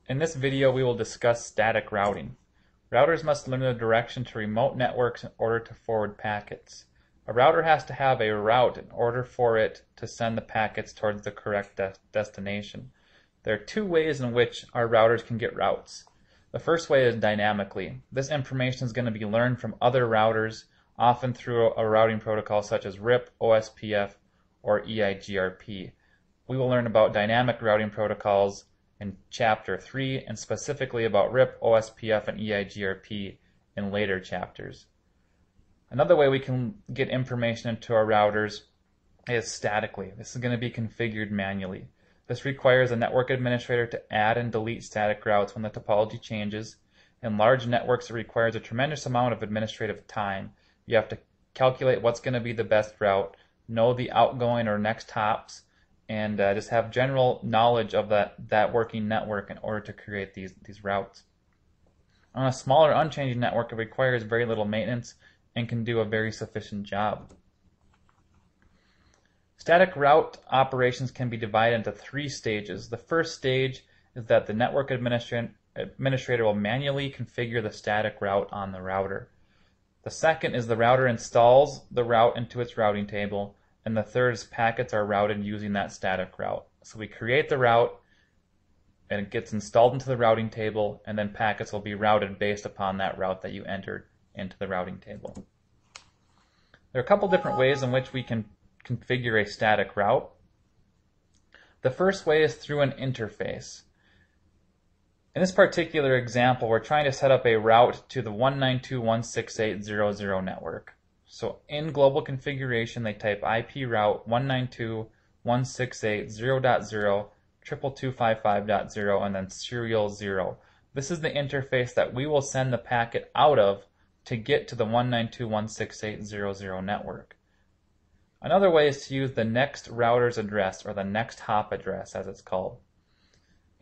In this video, we will discuss static routing. Routers must learn the direction to remote networks in order to forward packets. A router has to have a route in order for it to send the packets towards the correct destination. There are two ways in which our routers can get routes. The first way is dynamically. This information is going to be learned from other routers, often through a routing protocol such as RIP, OSPF, or EIGRP. We will learn about dynamic routing protocols in Chapter 3, and specifically about RIP, OSPF, and EIGRP in later chapters. Another way we can get information into our routers is statically. This is going to be configured manually. This requires a network administrator to add and delete static routes when the topology changes. In large networks, it requires a tremendous amount of administrative time. You have to calculate what's going to be the best route, know the outgoing or next hops, and just have general knowledge of that working network in order to create these routes. On a smaller unchanging network, it requires very little maintenance and can do a very sufficient job. Static route operations can be divided into three stages. The first stage is that the network administrator will manually configure the static route on the router. The second is the router installs the route into its routing table. And the third is packets are routed using that static route. So we create the route, and it gets installed into the routing table, and then packets will be routed based upon that route that you entered into the routing table. There are a couple different ways in which we can configure a static route. The first way is through an interface. In this particular example, we're trying to set up a route to the 192.168.0.0 network. So in global configuration, they type IP route 192.168.0.0, 22255.0, and then serial 0. This is the interface that we will send the packet out of to get to the 192.168.0.0 network. Another way is to use the next router's address, or the next hop address as it's called.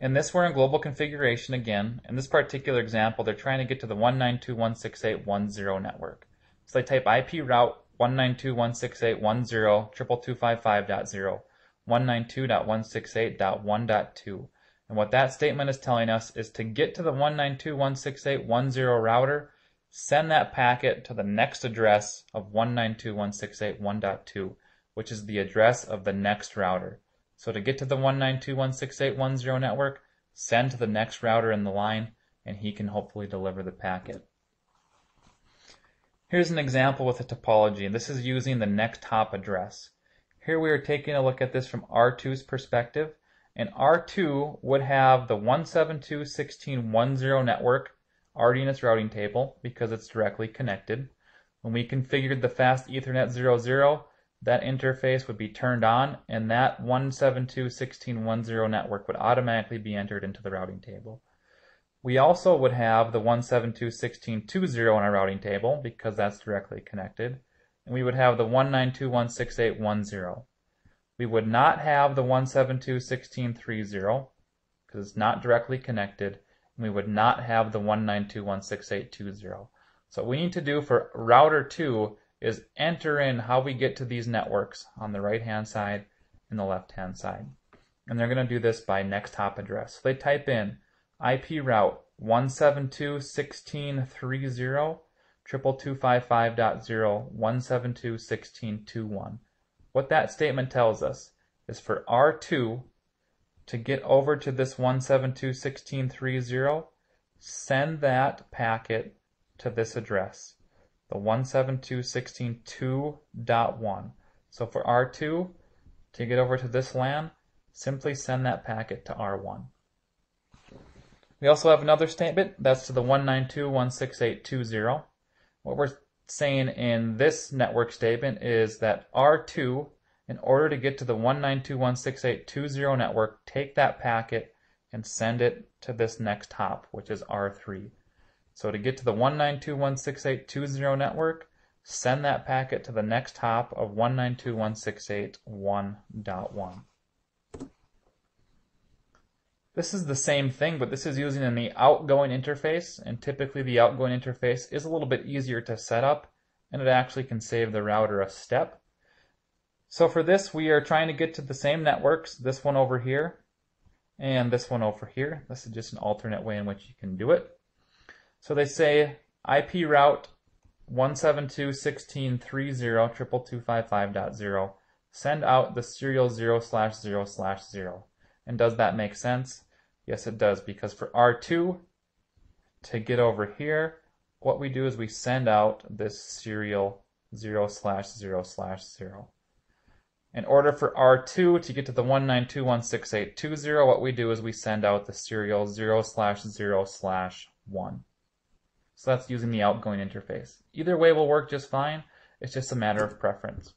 In this, we're in global configuration again. In this particular example, they're trying to get to the 192.168.1.0 network. So they type IP route 192.168.1.0, 22255.0, 192.168.1.2. And what that statement is telling us is to get to the 192.168.1.0 router, send that packet to the next address of 192.168.1.2, which is the address of the next router. So to get to the 192.168.1.0 network, send to the next router in the line, and he can hopefully deliver the packet. Here's an example with a topology, and this is using the next hop address. Here we are taking a look at this from R2's perspective, and R2 would have the 172.16.1.0 network already in its routing table because it's directly connected. When we configured the fast Ethernet 00, that interface would be turned on, and that 172.16.1.0 network would automatically be entered into the routing table. We also would have the 172.16.2.0 in our routing table because that's directly connected. And we would have the 192.168.1.0. We would not have the 172.16.3.0 because it's not directly connected. And we would not have the 192.168.2.0. So what we need to do for router 2 is enter in how we get to these networks on the right-hand side and the left-hand side. And they're going to do this by next hop address. So they type in IP route 172.16.3.0, 22255.0, 172.16.2.1. What that statement tells us is for R2 to get over to this 172.16.3.0, send that packet to this address, the 172.16.2.1. So for R2 to get over to this LAN, simply send that packet to R1. We also have another statement that's to the 192.168.2.0. What we're saying in this network statement is that R2, in order to get to the 192.168.2.0 network, take that packet and send it to this next hop, which is R3. So to get to the 192.168.2.0 network, send that packet to the next hop of 192.168.1.1. This is the same thing, but this is using in the outgoing interface, and typically the outgoing interface is a little bit easier to set up, and it actually can save the router a step. So for this, we are trying to get to the same networks, this one over here, and this one over here. This is just an alternate way in which you can do it. So they say IP route 172.16.30.222.55.0, send out the serial 0/0/0. And does that make sense? Yes, it does, because for R2 to get over here, what we do is we send out this serial 0/0/0. In order for R2 to get to the 192.168.20, what we do is we send out the serial 0/0/1. So that's using the outgoing interface. Either way will work just fine. It's just a matter of preference.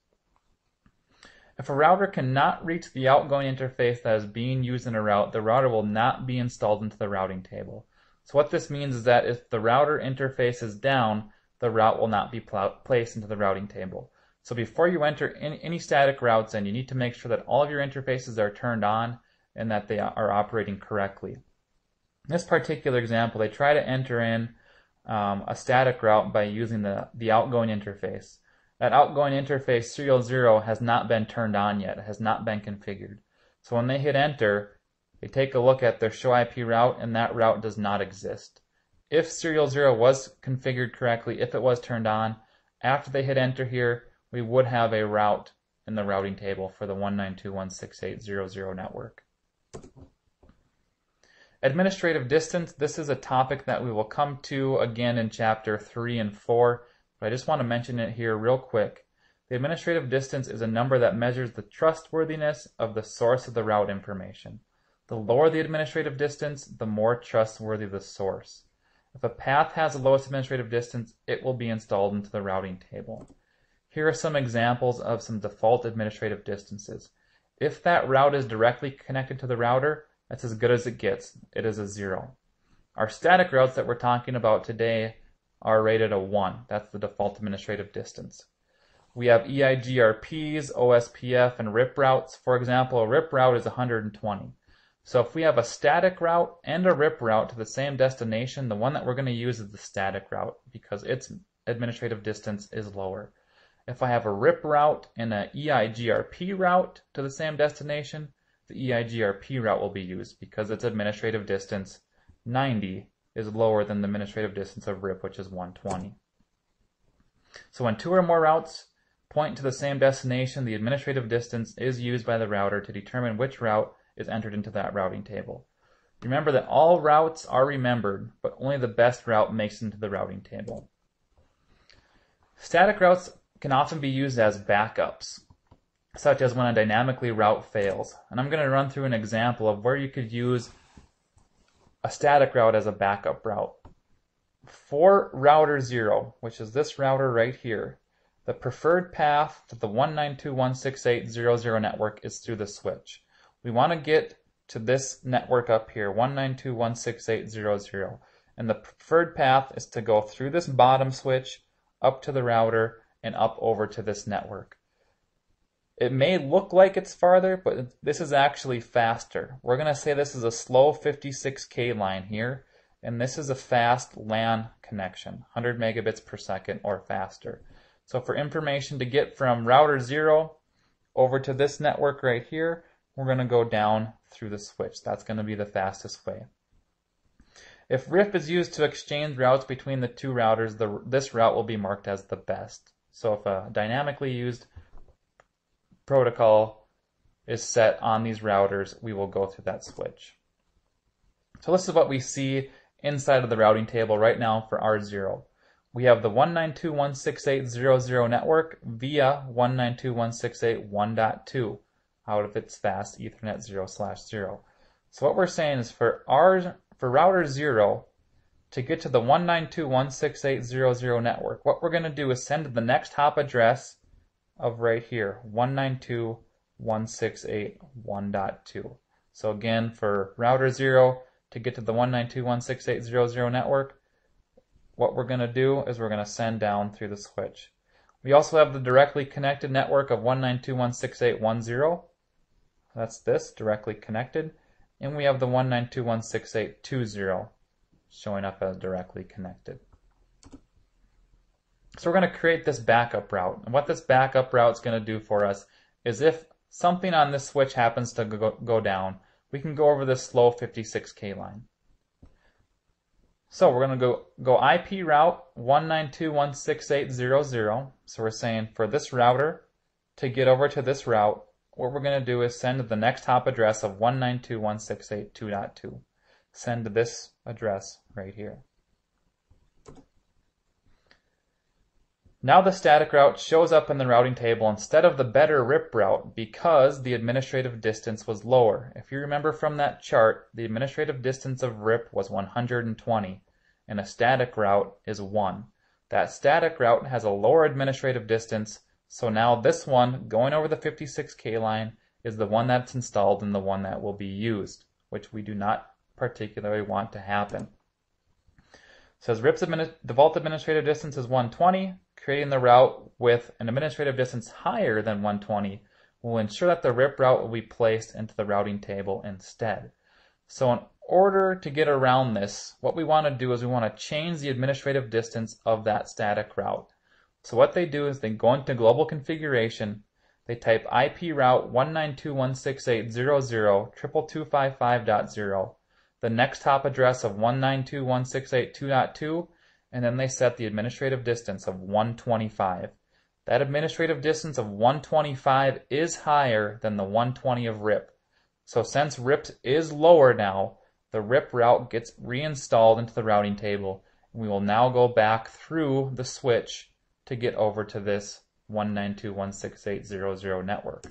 If a router cannot reach the outgoing interface that is being used in a route, the router will not be installed into the routing table. So what this means is that if the router interface is down, the route will not be placed into the routing table. So before you enter any static routes in, you need to make sure that all of your interfaces are turned on and that they are operating correctly. In this particular example, they try to enter in a static route by using the outgoing interface. That outgoing interface serial 0 has not been turned on yet. It has not been configured. So when they hit enter, they take a look at their show IP route, and that route does not exist. If serial 0 was configured correctly, if it was turned on, after they hit enter here, we would have a route in the routing table for the 192.168.0.0 network. Administrative distance, this is a topic that we will come to again in chapter 3 and 4, but I just want to mention it here real quick. The administrative distance is a number that measures the trustworthiness of the source of the route information. The lower the administrative distance, the more trustworthy the source. If a path has the lowest administrative distance, it will be installed into the routing table. Here are some examples of some default administrative distances. If that route is directly connected to the router, that's as good as it gets. It is a 0. Our static routes that we're talking about today are rated a 1. That's the default administrative distance. We have EIGRPs, OSPF, and RIP routes. For example, a RIP route is 120. So if we have a static route and a RIP route to the same destination, the one that we're going to use is the static route because its administrative distance is lower. If I have a RIP route and an EIGRP route to the same destination, the EIGRP route will be used because its administrative distance, 90, is lower than the administrative distance of RIP, which is 120. So when two or more routes point to the same destination, the administrative distance is used by the router to determine which route is entered into that routing table. Remember that all routes are remembered, but only the best route makes it into the routing table. Static routes can often be used as backups, such as when a dynamically route fails. And I'm going to run through an example of where you could use a static route as a backup route. For router 0, which is this router right here, the preferred path to the 192.168.0.0 network is through the switch. We want to get to this network up here, 192.168.0.0, and the preferred path is to go through this bottom switch, up to the router, and up over to this network. It may look like it's farther, but this is actually faster. We're going to say this is a slow 56K line here, and this is a fast LAN connection, 100 megabits per second or faster. So for information to get from router 0 over to this network right here, we're going to go down through the switch. That's going to be the fastest way. If RIP is used to exchange routes between the two routers, this route will be marked as the best. So if a dynamically used protocol is set on these routers, we will go through that switch. So this is what we see inside of the routing table right now for R0. We have the 192.168.0.0 network via 192.168.1.2 out of its fast Ethernet 0/0. So what we're saying is for router 0 to get to the 192.168.0.0 network, what we're going to do is send the next hop address of right here, 192.168.1.2. So again, for router 0 to get to the 192.168.0.0 network, what we're going to do is we're going to send down through the switch. We also have the directly connected network of 192.168.1.0. That's this, directly connected. And we have the 192.168.2.0 showing up as directly connected. So we're going to create this backup route. And what this backup route is going to do for us is if something on this switch happens to go down, we can go over this slow 56K line. So we're going to go IP route 192.168.0.0. So we're saying for this router to get over to this route, what we're going to do is send the next hop address of 192.168.2.2. Send to this address right here. Now the static route shows up in the routing table instead of the better RIP route because the administrative distance was lower. If you remember from that chart, the administrative distance of RIP was 120 and a static route is 1. That static route has a lower administrative distance, so now this one going over the 56K line is the one that's installed and the one that will be used, which we do not particularly want to happen. It says RIP's default administrative distance is 120. Creating the route with an administrative distance higher than 120 will ensure that the RIP route will be placed into the routing table instead. So in order to get around this, what we want to do is we want to change the administrative distance of that static route. So what they do is they go into global configuration, they type IP route 192.168.0.0, the next hop address of 192.168.2.2, and then they set the administrative distance of 125. That administrative distance of 125 is higher than the 120 of RIP. So since RIP is lower now, the RIP route gets reinstalled into the routing table, and we will now go back through the switch to get over to this 192.168.0.0 network.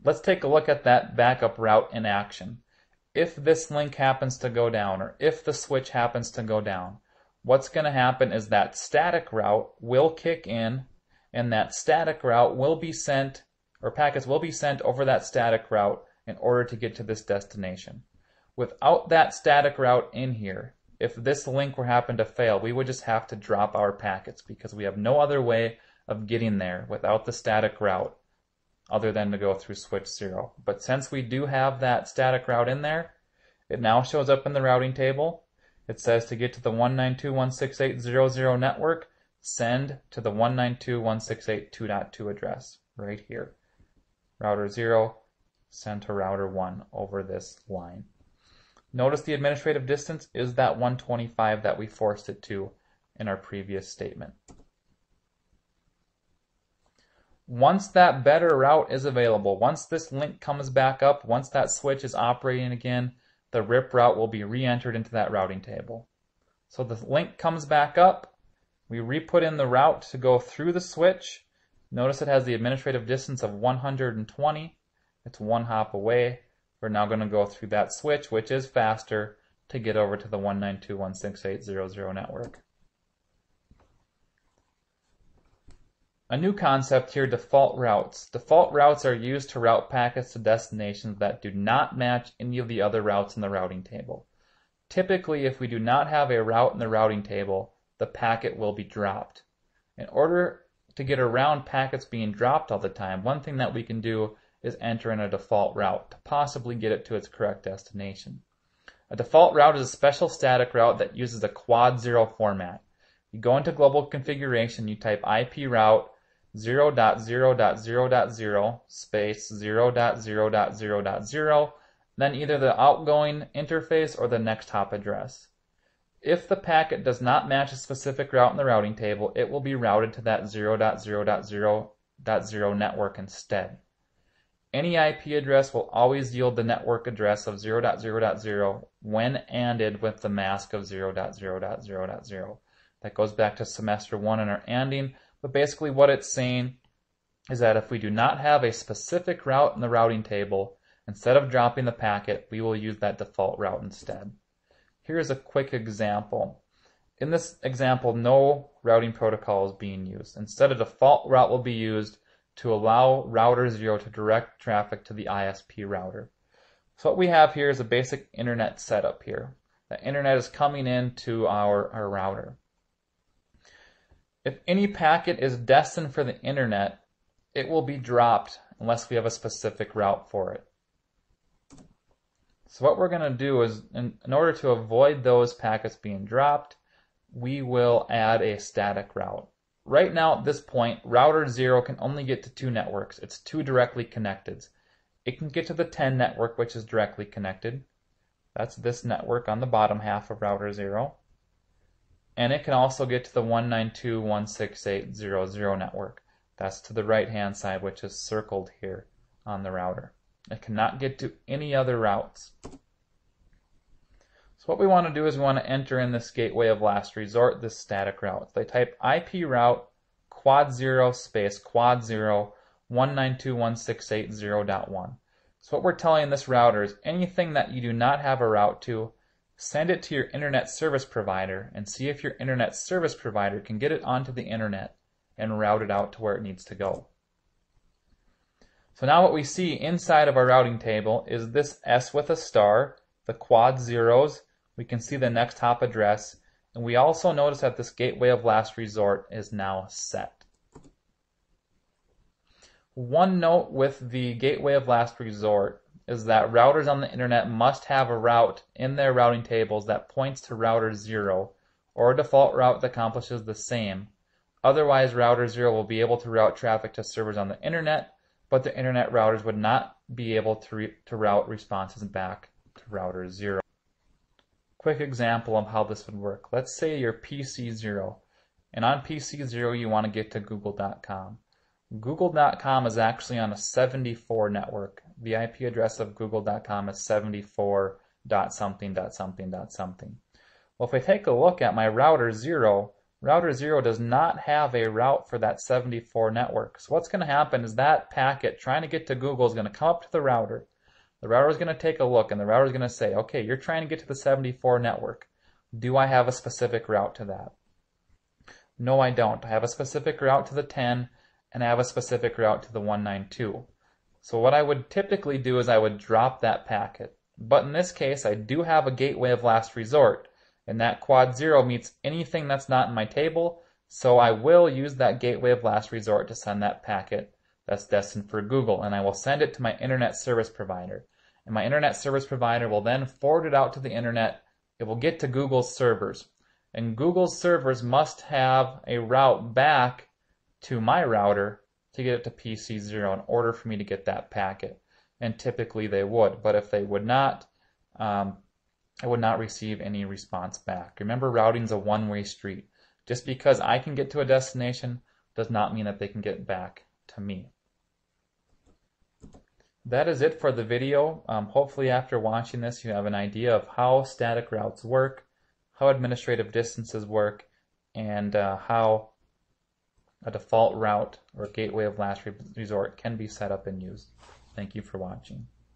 Let's take a look at that backup route in action. If this link happens to go down, or if the switch happens to go down, what's going to happen is that static route will kick in, and that static route will be sent, or packets will be sent over that static route in order to get to this destination. Without that static route in here, if this link were happen to fail, we would just have to drop our packets because we have no other way of getting there without the static route other than to go through switch 0. But since we do have that static route in there, it now shows up in the routing table. It says to get to the 192.168.0.0 network, send to the 192.168.2.2 address right here. Router 0, send to router 1 over this line. Notice the administrative distance is that 125 that we forced it to in our previous statement. Once that better route is available, once this link comes back up, once that switch is operating again, the RIP route will be re-entered into that routing table. So the link comes back up, we re-put in the route to go through the switch. Notice it has the administrative distance of 120. It's one hop away. We're now going to go through that switch, which is faster, to get over to the 192.168.0.0 network. A new concept here, default routes. Default routes are used to route packets to destinations that do not match any of the other routes in the routing table. Typically, if we do not have a route in the routing table, the packet will be dropped. In order to get around packets being dropped all the time, one thing that we can do is enter in a default route to possibly get it to its correct destination. A default route is a special static route that uses a quad 0 format. You go into global configuration, you type IP route 0.0.0.0 space 0.0.0.0, then either the outgoing interface or the next hop address. If the packet does not match a specific route in the routing table, it will be routed to that 0.0.0.0 network instead. Any IP address will always yield the network address of 0.0.0 when ANDed with the mask of 0.0.0.0. That goes back to semester 1 in our ANDing, but basically what it's saying is that if we do not have a specific route in the routing table, instead of dropping the packet, we will use that default route instead. Here's a quick example. In this example, no routing protocol is being used. Instead, a default route will be used to allow router 0 to direct traffic to the ISP router. So what we have here is a basic internet setup here. The internet is coming into our router. If any packet is destined for the internet, it will be dropped unless we have a specific route for it. So what we're going to do is, in order to avoid those packets being dropped, we will add a static route. Right now at this point, router 0 can only get to 2 networks. It's 2 directly connected. It can get to the 10 network, which is directly connected. That's this network on the bottom half of router 0. And it can also get to the 192.168.0.0 network. That's to the right-hand side, which is circled here on the router. It cannot get to any other routes. So what we want to do is we want to enter in this gateway of last resort, this static route. So they type IP route quad 0 space quad 0 192.168.0.1. So what we're telling this router is anything that you do not have a route to, send it to your internet service provider and see if your internet service provider can get it onto the internet and route it out to where it needs to go. So now what we see inside of our routing table is this S with a star, the quad zeros. We can see the next hop address, and we also notice that this gateway of last resort is now set. One note with the gateway of last resort is that routers on the internet must have a route in their routing tables that points to router 0 or a default route that accomplishes the same. Otherwise, router 0 will be able to route traffic to servers on the internet, but the internet routers would not be able to route responses back to router 0. Quick example of how this would work. Let's say you're PC 0, and on PC 0 you want to get to google.com. Google.com is actually on a 74 network. The IP address of google.com is 74.something.something.something. Well, if I take a look at my router 0 does not have a route for that 74 network. So what's going to happen is that packet trying to get to Google is going to come up to the router. The router is going to take a look, and the router is going to say, okay, you're trying to get to the 74 network. Do I have a specific route to that? No, I don't. I have a specific route to the 10, and I have a specific route to the 192. So what I would typically do is I would drop that packet. But in this case, I do have a gateway of last resort, and that quad 0 meets anything that's not in my table, so I will use that gateway of last resort to send that packet that's destined for Google, and I will send it to my internet service provider. And my internet service provider will then forward it out to the internet. It will get to Google's servers. And Google's servers must have a route back to my router to get it to PC 0 in order for me to get that packet. And typically they would, but if they would not, I would not receive any response back. Remember, routing is a one-way street. Just because I can get to a destination does not mean that they can get back to me. That is it for the video. Hopefully after watching this you have an idea of how static routes work, how administrative distances work, and how a default route or gateway of last resort can be set up and used. Thank you for watching.